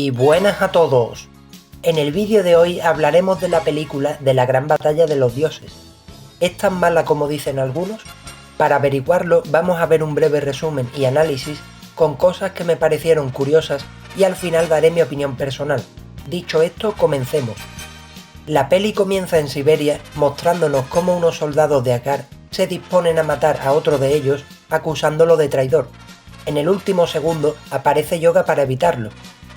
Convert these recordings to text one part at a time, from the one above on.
Y buenas a todos. En el vídeo de hoy hablaremos de la película de la Gran Batalla de los Dioses. ¿Es tan mala como dicen algunos? Para averiguarlo vamos a ver un breve resumen y análisis con cosas que me parecieron curiosas y al final daré mi opinión personal. Dicho esto, comencemos. La peli comienza en Siberia mostrándonos cómo unos soldados de Akar se disponen a matar a otro de ellos acusándolo de traidor. En el último segundo aparece Yoga para evitarlo,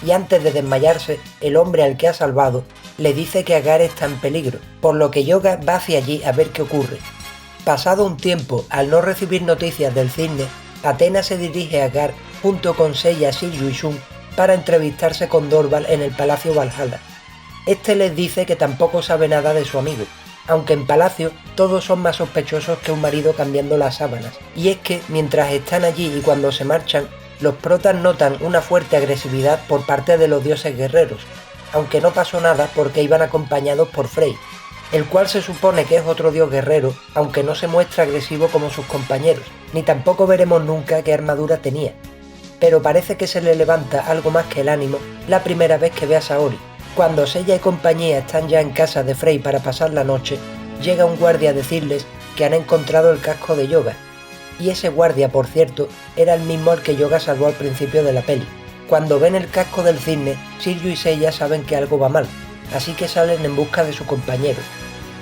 y antes de desmayarse, el hombre al que ha salvado le dice que Akar está en peligro, por lo que Yoga va hacia allí a ver qué ocurre. Pasado un tiempo, al no recibir noticias del cisne, Athena se dirige a Akar junto con Seiya, Shiryu y Shun para entrevistarse con Dorval en el Palacio Valhalla. Este les dice que tampoco sabe nada de su amigo, aunque en palacio todos son más sospechosos que un marido cambiando las sábanas, y es que mientras están allí y cuando se marchan, los protas notan una fuerte agresividad por parte de los dioses guerreros, aunque no pasó nada porque iban acompañados por Frey, el cual se supone que es otro dios guerrero, aunque no se muestra agresivo como sus compañeros, ni tampoco veremos nunca qué armadura tenía. Pero parece que se le levanta algo más que el ánimo la primera vez que ve a Saori. Cuando Seiya y compañía están ya en casa de Frey para pasar la noche, llega un guardia a decirles que han encontrado el casco de Yoga. Y ese guardia, por cierto, era el mismo al que Yoga salvó al principio de la peli. Cuando ven el casco del cisne, Shiryu y Seiya saben que algo va mal, así que salen en busca de su compañero.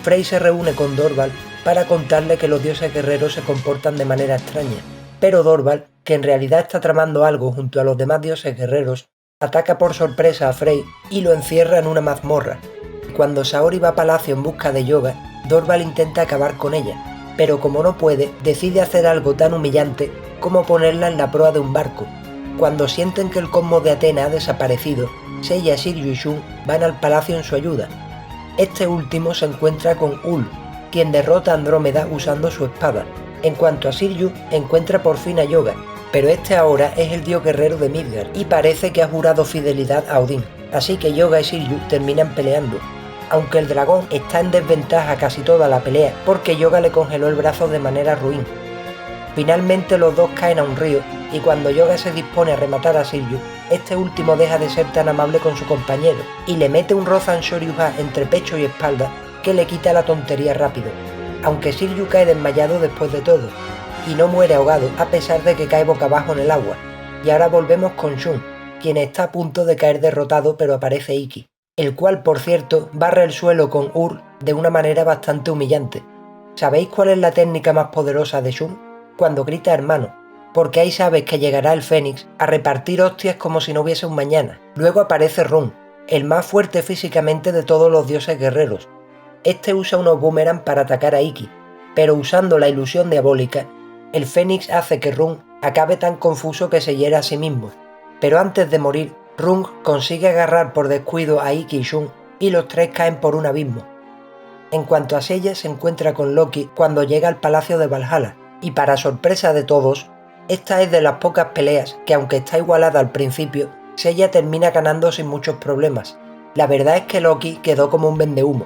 Frey se reúne con Dorval para contarle que los dioses guerreros se comportan de manera extraña, pero Dorval, que en realidad está tramando algo junto a los demás dioses guerreros, ataca por sorpresa a Frey y lo encierra en una mazmorra. Cuando Saori va a palacio en busca de Yoga, Dorval intenta acabar con ella, pero como no puede, decide hacer algo tan humillante como ponerla en la proa de un barco. Cuando sienten que el cosmos de Athena ha desaparecido, Seiya, Shiryu y Shun van al palacio en su ayuda. Este último se encuentra con Ul, quien derrota a Andrómeda usando su espada. En cuanto a Shiryu, encuentra por fin a Yoga, pero este ahora es el dios guerrero de Midgard y parece que ha jurado fidelidad a Odín, así que Yoga y Shiryu terminan peleando, aunque el dragón está en desventaja casi toda la pelea porque Yoga le congeló el brazo de manera ruin. Finalmente los dos caen a un río y cuando Yoga se dispone a rematar a Shiryu, este último deja de ser tan amable con su compañero y le mete un Rozan Shoryuha entre pecho y espalda que le quita la tontería rápido, aunque Shiryu cae desmayado después de todo y no muere ahogado a pesar de que cae boca abajo en el agua. Y ahora volvemos con Shun, quien está a punto de caer derrotado pero aparece Ikki, el cual por cierto barre el suelo con Ur de una manera bastante humillante. ¿Sabéis cuál es la técnica más poderosa de Shun? Cuando grita hermano, porque ahí sabes que llegará el Fénix a repartir hostias como si no hubiese un mañana. Luego aparece Run, el más fuerte físicamente de todos los dioses guerreros. Este usa unos boomerang para atacar a Ikki, pero usando la ilusión diabólica, el Fénix hace que Rung acabe tan confuso que se hiera a sí mismo, pero antes de morir, Rung consigue agarrar por descuido a Ikki y Shun y los tres caen por un abismo. En cuanto a Seiya, se encuentra con Loki cuando llega al palacio de Valhalla, y para sorpresa de todos, esta es de las pocas peleas que aunque está igualada al principio, Seiya termina ganando sin muchos problemas. La verdad es que Loki quedó como un vendehumo.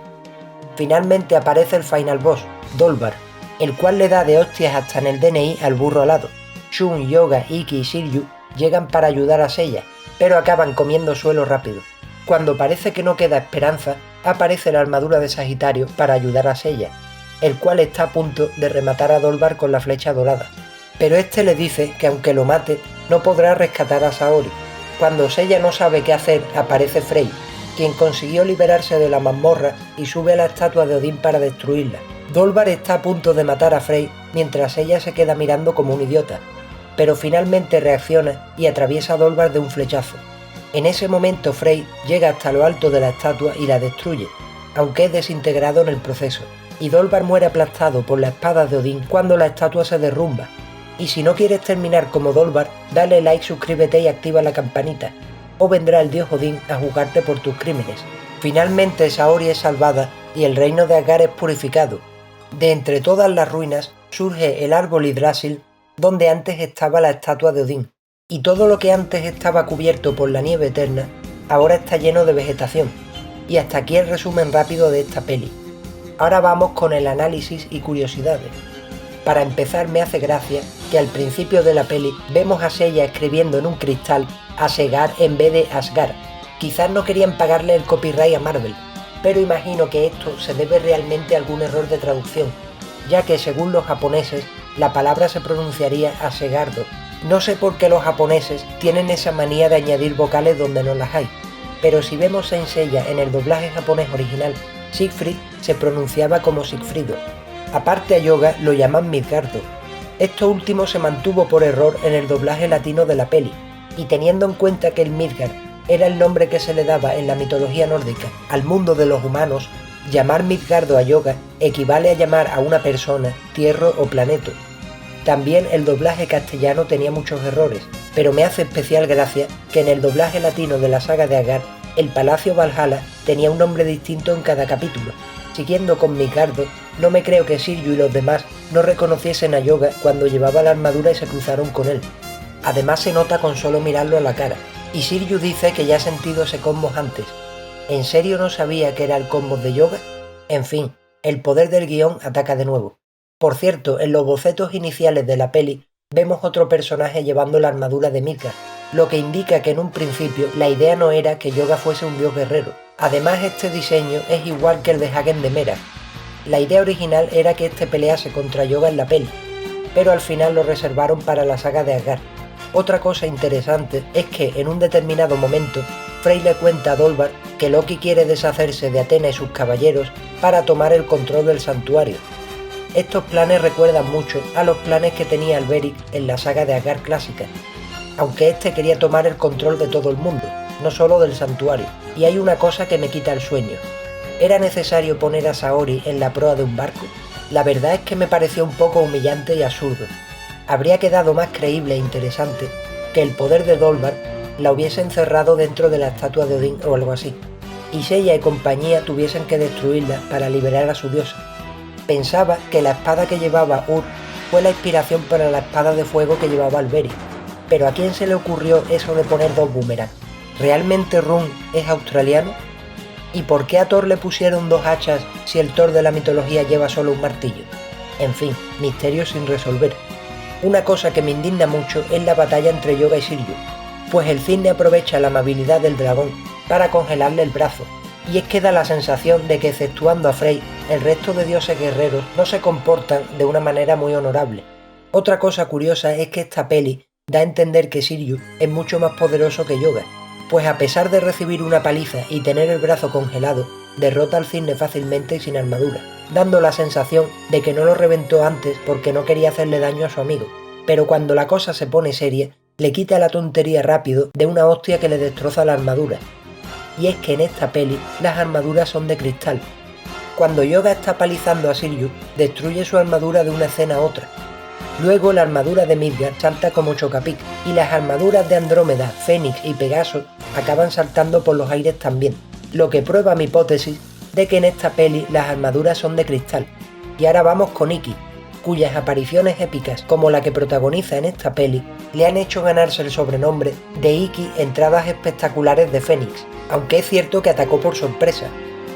Finalmente aparece el final boss, Dolvar, el cual le da de hostias hasta en el DNI al burro alado. Shun, Yoga, Ikki y Shiryu llegan para ayudar a Seiya, pero acaban comiendo suelo rápido. Cuando parece que no queda esperanza, aparece la armadura de Sagitario para ayudar a Seiya, el cual está a punto de rematar a Dolvar con la flecha dorada. Pero este le dice que aunque lo mate, no podrá rescatar a Saori. Cuando Seiya no sabe qué hacer, aparece Frey, quien consiguió liberarse de la mazmorra y sube a la estatua de Odín para destruirla. Dolvar está a punto de matar a Frey mientras ella se queda mirando como un idiota, pero finalmente reacciona y atraviesa a Dolvar de un flechazo. En ese momento Frey llega hasta lo alto de la estatua y la destruye, aunque es desintegrado en el proceso, y Dolvar muere aplastado por la espada de Odín cuando la estatua se derrumba. Y si no quieres terminar como Dolvar, dale like, suscríbete y activa la campanita, o vendrá el dios Odín a juzgarte por tus crímenes. Finalmente Saori es salvada y el reino de Akar es purificado. De entre todas las ruinas surge el árbol Yggdrasil, donde antes estaba la estatua de Odín, y todo lo que antes estaba cubierto por la nieve eterna, ahora está lleno de vegetación. Y hasta aquí el resumen rápido de esta peli. Ahora vamos con el análisis y curiosidades. Para empezar, me hace gracia que al principio de la peli vemos a Seiya escribiendo en un cristal Asegar en vez de Asgard, Quizás no querían pagarle el copyright a Marvel, pero imagino que esto se debe realmente a algún error de traducción, ya que según los japoneses, la palabra se pronunciaría Asegardo. No sé por qué los japoneses tienen esa manía de añadir vocales donde no las hay, pero si vemos Saint Seiya en el doblaje japonés original, Siegfried se pronunciaba como Sigfrido. Aparte a Yoga lo llaman Midgardo. Esto último se mantuvo por error en el doblaje latino de la peli, y teniendo en cuenta que el Midgard era el nombre que se le daba en la mitología nórdica al mundo de los humanos, llamar Midgardo a Yoga equivale a llamar a una persona, tierra o planeta. También el doblaje castellano tenía muchos errores, pero me hace especial gracia que en el doblaje latino de la saga de Asgard, el Palacio Valhalla tenía un nombre distinto en cada capítulo. Siguiendo con Midgardo, no me creo que Siryu y los demás no reconociesen a Yoga cuando llevaba la armadura y se cruzaron con él. Además se nota con solo mirarlo a la cara, y Siryu dice que ya ha sentido ese cosmos antes. ¿En serio no sabía que era el cosmos de Yoga? En fin, el poder del guión ataca de nuevo. Por cierto, en los bocetos iniciales de la peli vemos otro personaje llevando la armadura de Midgard, lo que indica que en un principio la idea no era que Yoga fuese un dios guerrero. Además este diseño es igual que el de Hagen de Mera. La idea original era que este pelease contra Yoga en la peli, pero al final lo reservaron para la saga de Asgard. Otra cosa interesante es que en un determinado momento Frey le cuenta a Dolvar que Loki quiere deshacerse de Athena y sus caballeros para tomar el control del santuario. Estos planes recuerdan mucho a los planes que tenía Alberic en la saga de Asgard clásica, aunque este quería tomar el control de todo el mundo, no solo del santuario. Y hay una cosa que me quita el sueño. ¿Era necesario poner a Saori en la proa de un barco? La verdad es que me pareció un poco humillante y absurdo. Habría quedado más creíble e interesante que el poder de Dolvar la hubiese encerrado dentro de la estatua de Odín o algo así, y Seiya y compañía tuviesen que destruirla para liberar a su diosa. Pensaba que la espada que llevaba Ur fue la inspiración para la espada de fuego que llevaba Alberic, pero ¿a quién se le ocurrió eso de poner dos boomerangs? ¿Realmente Rune es australiano? ¿Y por qué a Thor le pusieron dos hachas si el Thor de la mitología lleva solo un martillo? En fin, misterios sin resolver. Una cosa que me indigna mucho es la batalla entre Yoga y Siryu, pues el cisne aprovecha la amabilidad del dragón para congelarle el brazo, y es que da la sensación de que exceptuando a Frey, el resto de dioses guerreros no se comportan de una manera muy honorable. Otra cosa curiosa es que esta peli da a entender que Siryu es mucho más poderoso que Yoga, pues a pesar de recibir una paliza y tener el brazo congelado, derrota al cisne fácilmente y sin armadura, dando la sensación de que no lo reventó antes porque no quería hacerle daño a su amigo, pero cuando la cosa se pone seria, le quita la tontería rápido de una hostia que le destroza la armadura. Y es que en esta peli las armaduras son de cristal. Cuando Yoga está palizando a Siryu, destruye su armadura de una escena a otra. Luego la armadura de Midgard salta como Chocapic, y las armaduras de Andrómeda, Fénix y Pegaso acaban saltando por los aires también, lo que prueba mi hipótesis de que en esta peli las armaduras son de cristal. Y ahora vamos con Iki, cuyas apariciones épicas, como la que protagoniza en esta peli, le han hecho ganarse el sobrenombre de Iki Entradas Espectaculares de Fénix, aunque es cierto que atacó por sorpresa,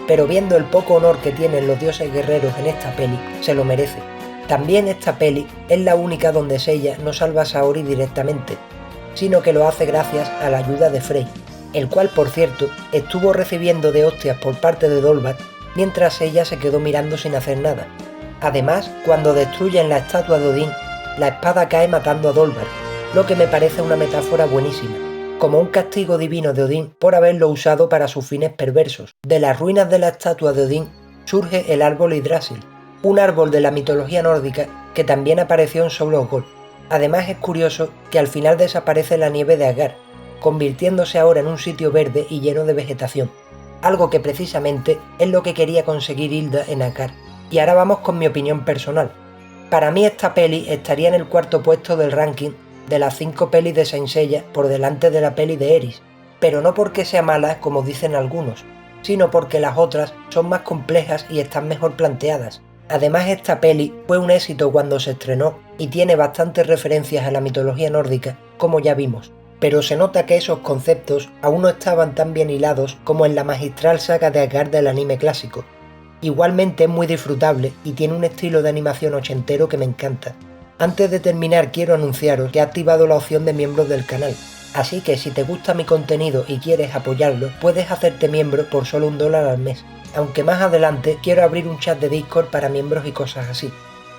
pero viendo el poco honor que tienen los dioses guerreros en esta peli, se lo merece. También esta peli es la única donde Seiya no salva a Saori directamente, sino que lo hace gracias a la ayuda de Frey, el cual por cierto estuvo recibiendo de hostias por parte de Dolvar mientras Seiya se quedó mirando sin hacer nada. Además, cuando destruyen la estatua de Odín, la espada cae matando a Dolvar, lo que me parece una metáfora buenísima, como un castigo divino de Odín por haberlo usado para sus fines perversos. De las ruinas de la estatua de Odín surge el árbol Yggdrasil, un árbol de la mitología nórdica que también apareció en Soul of Gold. Además es curioso que al final desaparece la nieve de Asgard, convirtiéndose ahora en un sitio verde y lleno de vegetación, algo que precisamente es lo que quería conseguir Hilda en Asgard. Y ahora vamos con mi opinión personal. Para mí esta peli estaría en el cuarto puesto del ranking de las 5 pelis de Saint Seiya por delante de la peli de Eris, pero no porque sea mala como dicen algunos, sino porque las otras son más complejas y están mejor planteadas. Además esta peli fue un éxito cuando se estrenó y tiene bastantes referencias a la mitología nórdica, como ya vimos, pero se nota que esos conceptos aún no estaban tan bien hilados como en la magistral saga de Asgard del anime clásico. Igualmente es muy disfrutable y tiene un estilo de animación ochentero que me encanta. Antes de terminar quiero anunciaros que he activado la opción de miembros del canal, Así que si te gusta mi contenido y quieres apoyarlo, puedes hacerte miembro por solo $1 al mes. Aunque más adelante quiero abrir un chat de Discord para miembros y cosas así.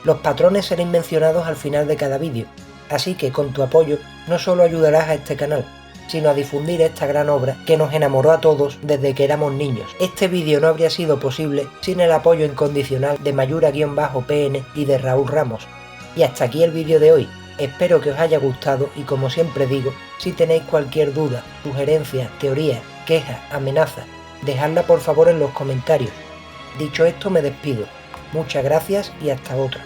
Los patrones serán mencionados al final de cada vídeo, así que con tu apoyo no solo ayudarás a este canal, sino a difundir esta gran obra que nos enamoró a todos desde que éramos niños. Este vídeo no habría sido posible sin el apoyo incondicional de Mayura-PN y de Raúl Ramos. Y hasta aquí el vídeo de hoy. Espero que os haya gustado y, como siempre digo, si tenéis cualquier duda, sugerencia, teoría, queja, amenaza, dejadla por favor en los comentarios. Dicho esto, me despido. Muchas gracias y hasta otra.